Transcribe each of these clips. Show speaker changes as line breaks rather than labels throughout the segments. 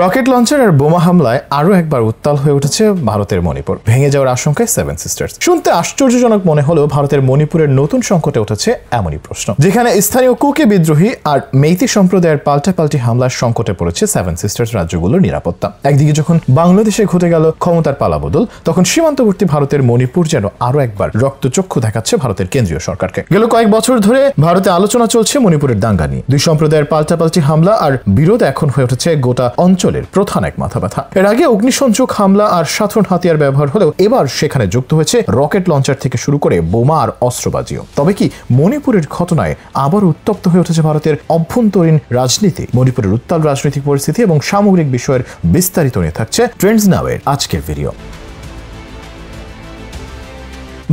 Rocket launcher আর বোমা হামলায় আরো একবার উত্তাল হয়ে উঠেছে ভারতের মণিপুর। ভেঙে যাওয়ার আশঙ্কায় সেভেন সিস্টার্স। শুনতে আশ্চর্যজনক মনে হলেও ভারতের মণিপুরের নতুন সংকটে উঠেছে এমনই প্রশ্ন, যেখানে স্থানীয় কুকি বিদ্রোহী আর মেইতি সম্প্রদায়ের পাল্টাপাল্টি হামলার সংকটে পড়েছে সেভেন সিস্টার্স রাজ্যগুলোর নিরাপত্তা। একদিকে যখন বাংলাদেশে ঘটে গেল ক্ষমতার পালাবদল, তখন সীমান্তবর্তী ভারতের মণিপুর যেন আরো একবার রক্তচক্ষু দেখাচ্ছে ভারতের কেন্দ্রীয় সরকারকে। গেল কয়েক বছর ধরে ভারতে আলোচনা চলছে মণিপুরের দাঙ্গা নিয়ে। দুই সম্প্রদায়ের পাল্টাপাল্টি হামলা আর বিরোধ এখন হয়ে উঠেছে গোটা অঞ্চলের প্রধান এক মাথা ব্যথা। এর আগে অগ্নিসংযোগ হামলা আর সাধারণ হাতিয়ার ব্যবহার হলেও এবার সেখানে যুক্ত হয়েছে রকেট লঞ্চার থেকে শুরু করে বোমা আর অস্ত্রবাজিও। তবে কি মণিপুরের ঘটনায় আবার উত্তপ্ত হয়ে উঠেছে ভারতের অভ্যন্তরীণ রাজনীতি? মণিপুরের উত্তাল রাজনৈতিক পরিস্থিতি এবং সামগ্রিক বিষয়ের বিস্তারিত নিয়ে থাকছে ট্রেন্ডস নাওয়ের আজকের ভিডিও।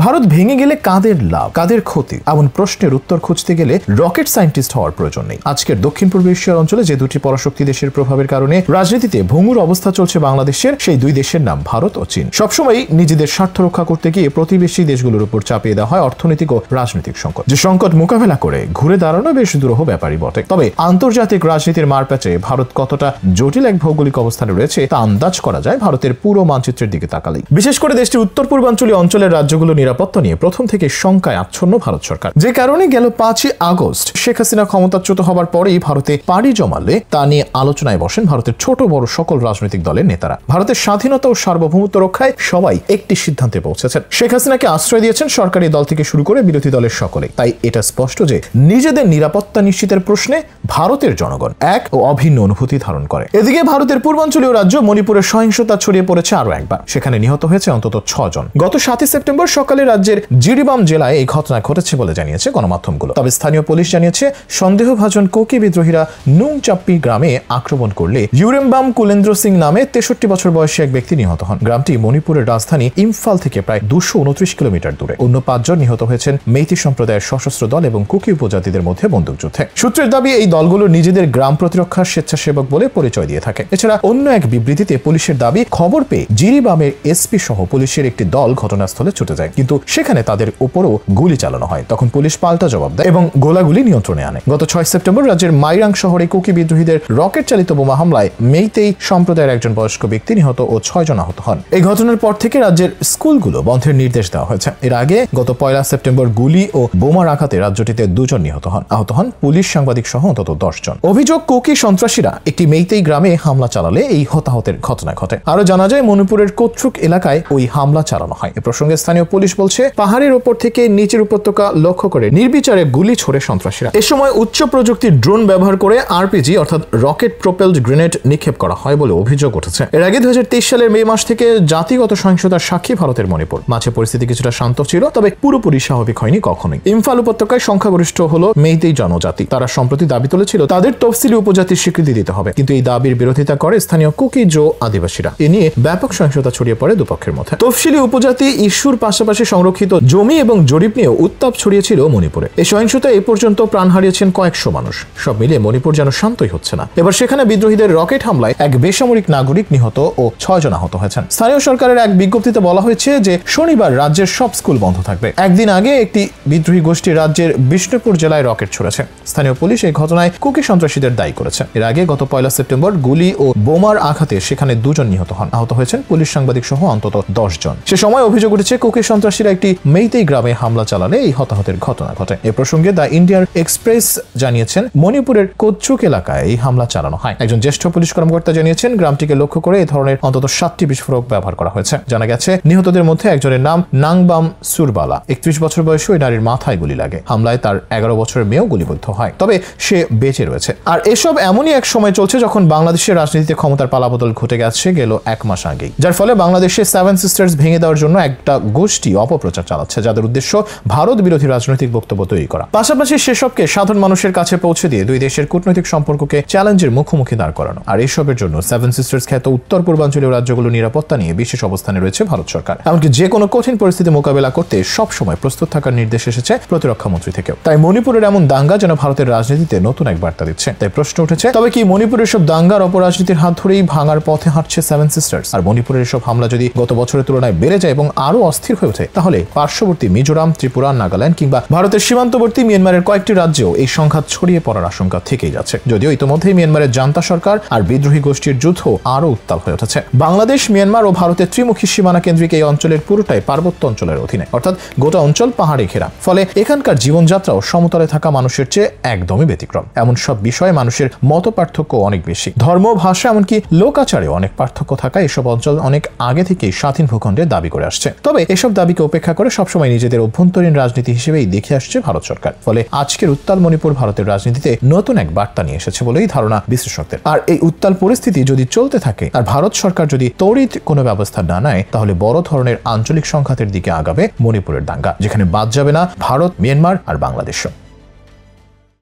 ভারত ভেঙে গেলে কাদের লাভ, কাদের ক্ষতি, এমন প্রশ্নের উত্তর খুঁজতে গেলে রকেট সায়েন্টিস্ট হওয়ার প্রয়োজন নেই। আজকের দক্ষিণ পূর্ব এশিয়ার অঞ্চলে যে দুটি পরাশক্তি দেশের প্রভাবের কারণে রাজনীতিতে ভঙ্গুর অবস্থা চলছে বাংলাদেশের, সেই দুই দেশের নাম ভারত ও চীন। সবসময় নিজেদের স্বার্থ রক্ষা করতে গিয়ে প্রতিবেশী দেশগুলোর উপর চাপিয়ে দেওয়া হয় অর্থনৈতিক ও রাজনৈতিক সংকট। যে সংকট মোকাবেলা করে ঘুরে দাঁড়ানো বেশ দুরূহ ব্যাপারই বটে। তবে আন্তর্জাতিক রাজনীতির মারপ্যাচে ভারত কতটা জটিল এক ভৌগোলিক অবস্থানে রয়েছে তা আন্দাজ করা যায় ভারতের পুরো মানচিত্রের দিকে তাকালেই। বিশেষ করে দেশটির উত্তর পূর্বাঞ্চলীয় অঞ্চলের রাজ্যগুলো নিরাপত্তা নিয়ে প্রথম থেকে শঙ্কায় আচ্ছন্ন ভারত সরকার। যে কারণে গেল 5ই আগস্ট শেখ হাসিনা ক্ষমতাচ্যুত হবার পরেই ভারতে পাড়ি জমালে তা নিয়ে আলোচনায় বসেন ভারতের ছোট বড় সকল রাজনৈতিক দলের নেতারা। ভারতের স্বাধীনতা ও সার্বভৌমত্ব রক্ষায় সবাই একটি সিদ্ধান্তে পৌঁছেছেন। শেখ হাসিনাকে আশ্রয় দিয়েছেন সরকারি দল থেকে শুরু করে বিরোধী দলের সকলে। তাই এটা স্পষ্ট যে নিজেদের নিরাপত্তা নিশ্চিতের প্রশ্নে ভারতের জনগণ এক ও অভিন্ন অনুভূতি ধারণ করে। এদিকে ভারতের পূর্বাঞ্চলীয় রাজ্য মণিপুরের সহিংসতা ছড়িয়ে পড়েছে আরো একবার। সেখানে নিহত হয়েছে অন্তত 6 জন। গত 7ই সেপ্টেম্বর সকালে রাজ্যের জিরিবাম জেলায় এই ঘটনা ঘটেছে বলে জানিয়েছে গণমাধ্যমগুলো। তবে স্থানীয় পুলিশ জানিয়েছে সন্দেহভাজন কোকি বিদ্রোহীরা নুংচাপ্পি গ্রামে আক্রমণ করলে ইউরেমবাম কুলেন্দ্র সিং নামে 63 বছর বয়সী এক ব্যক্তি নিহত হন। গ্রামটি মণিপুরের রাজধানী ইম্ফল থেকে প্রায় 229 কিলোমিটার দূরে। অন্য 5 জন নিহত হয়েছেন মেইতি সম্প্রদায়ের সশস্ত্র দল এবং কুকি উপজাতিদের মধ্যে বন্দুকযুদ্ধে। সূত্রের দাবি এই দলগুলো নিজেদের গ্রাম প্রতিরক্ষার স্বেচ্ছাসেবক বলে পরিচয় দিয়ে থাকে। এছাড়া অন্য এক বিবৃতিতে পুলিশের দাবি, খবর পেয়ে জিরিবামের এসপি সহ পুলিশের একটি দল ঘটনাস্থলে ছুটে যায়, কিন্তু সেখানে তাদের উপরও গুলি চালানো হয়। তখন পুলিশ পাল্টা জবাব দেয় এবং গোলাগুলি নিয়ন্ত্রণে আনে। গত 6 সেপ্টেম্বর রাজ্যের মাইরাং শহরে কুকি বিদ্রোহীদের রকেট চালিত বোমা হামলায় মেইতেই সম্প্রদায়ের একজন বয়স্ক ব্যক্তি নিহত ও 6 জন আহত হন। এই ঘটনার পর থেকে রাজ্যের স্কুলগুলো বন্ধের নির্দেশ দেওয়া হয়েছে। এর আগে গত 1 সেপ্টেম্বর গুলি ও বোমার আঘাতে রাজ্যটিতে 2 জন নিহত হন। আহত হন পুলিশ, সাংবাদিক সহ অন্তত 10 জন। অভিযোগ, কুকি সন্ত্রাসীরা একটি মেইতেই গ্রামে হামলা চালালে এই হতাহতের ঘটনা ঘটে। আরো জানা যায় মণিপুরের কোত্রুক এলাকায় ওই হামলা চালানো হয়। এ প্রসঙ্গে স্থানীয় পুলিশ বলছে, পাহাড়ের উপর থেকে নিচের উপত্যকা লক্ষ্য করে নির্বিচারে গুলি ছোড়ে সন্ত্রাসীরা। এ সময় উচ্চ প্রযুক্তির ড্রোন ব্যবহার করে আরপিজি অর্থাৎ রকেট প্রোপেলড গ্রেনেড নিক্ষেপ করা হয় বলে অভিযোগ উঠেছে। এর আগে 2023 সালের মে মাস থেকে জাতিগত সহিংসতার সাক্ষী ভারতের মণিপুর। মাঝে পরিস্থিতি কিছুটা শান্ত ছিল, তবে পুরোপুরি স্বাভাবিক হয়নি কখনোই। ইম্ফল উপত্যকায় সংখ্যাগরিষ্ঠ হলো মেইতেই জনজাতি। তারা সম্প্রতি দাবি তুলেছিল তাদের তফসিলি উপজাতির স্বীকৃতি দিতে হবে, কিন্তু এই দাবির বিরোধিতা করে স্থানীয় কুকি জো আদিবাসীরা। এ নিয়ে ব্যাপক সহিংসতা ছড়িয়ে পড়ে দুপক্ষের মধ্যে। তফসিলি উপজাতি ইস্যুর পাশাপাশি সংরক্ষিত জমি এবং জরিপ নিয়েও উত্তাপ ছড়িয়েছিল মণিপুরে। এই সহিংসতায় এ পর্যন্ত প্রাণ হারিয়েছেন কয়েকশো মানুষ। সব মিলিয়ে মণিপুর যেন শান্তই হচ্ছে না। এবার সেখানে বিদ্রোহীদের রকেট হামলায় এক বেসামরিক নাগরিক নিহত ও 6 জন আহত হয়েছেন। স্থানীয় সরকারের এক বিজ্ঞপ্তিতে বলা হয়েছে যে শনিবার রাজ্যের সব স্কুল বন্ধ থাকবে। একদিন আগে একটি বিদ্রোহী গোষ্ঠী রাজ্যের বিষ্ণুপুর জেলায় রকেট ছুড়েছে। স্থানীয় পুলিশ এই ঘটনায় কুকি সন্ত্রাসীদের দায়ী করেছে। এর আগে গত 1 সেপ্টেম্বর গুলি ও বোমার আঘাতে সেখানে 2 জন নিহত হন। আহত হয়েছেন পুলিশ, সাংবাদিক সহ অন্তত 10 জন। সে সময় অভিযোগ উঠেছে কুকি সন্ত্রাসীরা একটি মেইতেই গ্রামে হামলা চালালে এই হতাহতের ঘটনা ঘটে। এ প্রসঙ্গে দ্য ইন্ডিয়ান এক্সপ্রেস জানিয়েছেন, মণিপুরের কোত্রুক এলাকায় এই হামলা চালানো হয়। একজন জ্যেষ্ঠ পুলিশ কর্মকর্তা জানিয়েছেন, গ্রামটিকে লক্ষ্য করে এই ধরনের অন্তত 7টি বিস্ফোরক ব্যবহার করা হয়েছে। জানা গেছে নিহতদের মধ্যে একজনের নাম নাংবাম সুরবালা। 31 বছর বয়সী ওই নারীর মাথায় গুলি লাগে। হামলায় তার 11 বছরের মেয়েও গুলিবিদ্ধ হয়, তবে সে বেঁচে রয়েছে। আর এসব এমনই এক সময় চলছে যখন বাংলাদেশের রাজনীতিতে ক্ষমতার পালাবদল ঘটে গেছে গেল 1 মাস আগেই, যার ফলে বাংলাদেশে সেভেন সিস্টার্স ভেঙে দেওয়ার জন্য একটা গোষ্ঠী অপপ্রচার চালাচ্ছে, যাদের উদ্দেশ্য ভারত বিরোধী রাজনৈতিক বক্তব্য তৈরি করা। পাশাপাশি সেসবকে সাধারণ মানুষের কাছে পৌঁছে দিয়ে দুই দেশের কূটনৈতিক সম্পর্ককে চ্যালেঞ্জের মুখোমুখি দাঁড় করানো। আর এসবের জন্য সেভেন সিস্টার্স খ্যাত উত্তর পূর্বাঞ্চলীয় রাজ্যগুলোর নিরাপত্তা নিয়ে বিশেষ অবস্থানে রয়েছে ভারত সরকার। এমনকি যে কোনো কঠিন পরিস্থিতি মোকাবেলা করতে সব সময় প্রস্তুত থাকার নির্দেশ এসেছে প্রতিরক্ষা মন্ত্রী থেকেও। তাই মণিপুরের এমন দাঙ্গা যেন ভারতের রাজনীতিতে নতুন এক বার্তা দিচ্ছে। তাই প্রশ্ন উঠেছে, তবে কি মণিপুরের সব দাঙ্গার অপরাজনীতির হাত ধরেই ভাঙার পথে হাঁটছে সেভেন সিস্টার্স? আর মণিপুরের এসব হামলা যদি গত বছরের তুলনায় বেড়ে যায় এবং আরো অস্থির হয়ে ওঠে, তাহলে পার্শ্ববর্তী মিজোরাম, ত্রিপুরা, নাগাল্যান্ড কিংবা ভারতের সীমান্তবর্তী মিয়ানমারের কয়েকটি রাজ্যেও এই সংঘাত ছড়িয়ে পড়ার আশঙ্কা থেকেই যাচ্ছে। যদিও ইতিমধ্যেই মিয়ানমারের জান্তা সরকার আর বিদ্রোহী গোষ্ঠীর যুদ্ধ আরও উত্তাল হয়ে উঠেছে। বাংলাদেশ, মিয়ানমার ও ভারতের ত্রিমুখী সীমানা কেন্দ্রিক এই অঞ্চলের পুরোটাই পার্বত্য অঞ্চলের অধীনে, অর্থাৎ গোটা অঞ্চল পাহাড়ে ঘেরা। ফলে এখানকার জীবনযাত্রাও সমতলে থাকা মানুষের চেয়ে একদমই ব্যতিক্রম। এমন সব বিষয়ে মানুষের মত পার্থক্য অনেক বেশি। ধর্ম, ভাষা, এমনকি লোকাচারে অনেক পার্থক্য থাকায় এসব অঞ্চল অনেক আগে থেকেই স্বাধীন ভূখণ্ডের দাবি করে আসছে। তবে এসব দাবিকে উপেক্ষা করে সবসময় নিজেদের অভ্যন্তরীণ রাজনীতি হিসেবেই দেখে আসছে ভারত সরকার। ফলে আজকের উত্তাল মণিপুর ভারতের রাজনীতিতে নতুন এক বার্তা নিয়ে এসেছে বলেই ধারণা বিশ্লেষকদের। আর এই উত্তাল পরিস্থিতি যদি চলতে থাকে আর ভারত সরকার যদি তড়িৎ কোনো ব্যবস্থা না নেয়, তাহলে বড় ধরনের আঞ্চলিক সংঘাতের দিকে আগাবে মণিপুরের দাঙ্গা, যেখানে বাদ যাবে না ভারত, মিয়ানমার আর বাংলাদেশও।